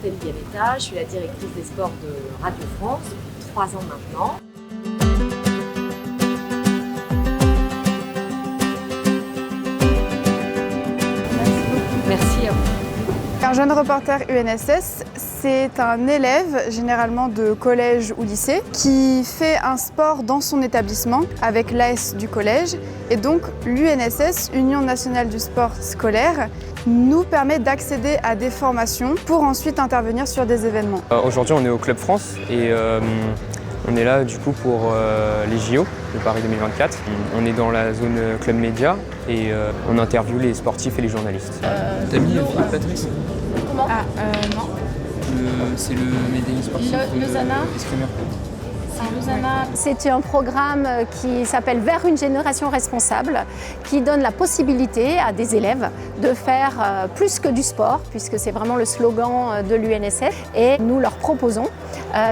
Nathalie Galletta, je suis la directrice des sports de Radio France depuis 3 ans maintenant. Merci à vous. Un jeune reporter UNSS, c'est un élève, généralement de collège ou lycée, qui fait un sport dans son établissement avec l'AS du collège. Et donc l'UNSS, Union nationale du sport scolaire, nous permet d'accéder à des formations pour ensuite intervenir sur des événements. Aujourd'hui, on est au Club France et on est là du coup pour les JO de Paris 2024. On est dans la zone Club Média et on interviewe les sportifs et les journalistes. T'as mis Philippe Patrice? Comment? Non. C'est le médailliste sportif escrimeur. C'est un programme qui s'appelle Vers une génération responsable, qui donne la possibilité à des élèves de faire plus que du sport, puisque c'est vraiment le slogan de l'UNSS. Et nous leur proposons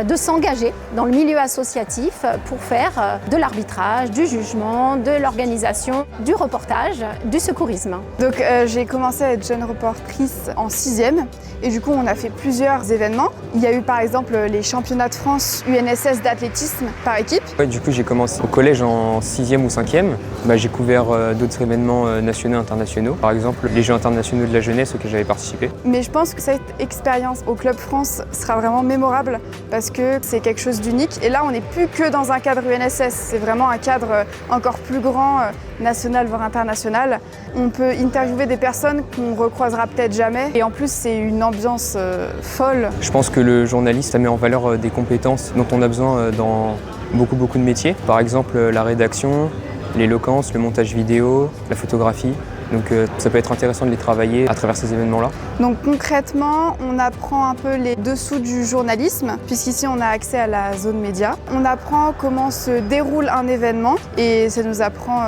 de s'engager dans le milieu associatif pour faire de l'arbitrage, du jugement, de l'organisation, du reportage, du secourisme. Donc j'ai commencé à être jeune reportrice en 6e et du coup on a fait plusieurs événements. Il y a eu par exemple les championnats de France UNSS d'athlétisme par équipe. Ouais, du coup j'ai commencé au collège en 6e ou 5e. J'ai couvert d'autres événements nationaux et internationaux. Par exemple les Jeux internationaux de la jeunesse auxquels j'avais participé. Mais je pense que cette expérience au Club France sera vraiment mémorable parce que c'est quelque chose d'unique. Et là on n'est plus que dans un cadre UNSS, c'est vraiment un cadre encore plus grand, national voire international. On peut interviewer des personnes qu'on recroisera peut-être jamais et en plus c'est une ambiance folle. Je pense que le journaliste, ça met en valeur des compétences dont on a besoin dans beaucoup de métiers. Par exemple la rédaction, l'éloquence, le montage vidéo, la photographie. Donc ça peut être intéressant de les travailler à travers ces événements-là. Donc concrètement, on apprend un peu les dessous du journalisme, puisqu'ici on a accès à la zone média. On apprend comment se déroule un événement et ça nous apprend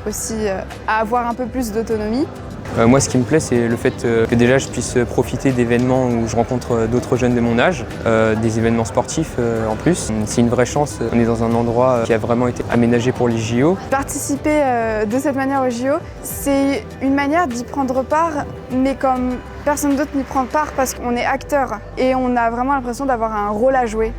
aussi à avoir un peu plus d'autonomie. Moi, ce qui me plaît, c'est le fait que déjà je puisse profiter d'événements où je rencontre d'autres jeunes de mon âge, des événements sportifs en plus. C'est une vraie chance. On est dans un endroit qui a vraiment été aménagé pour les JO. Participer de cette manière aux JO, c'est une manière d'y prendre part, mais comme personne d'autre n'y prend part parce qu'on est acteur et on a vraiment l'impression d'avoir un rôle à jouer.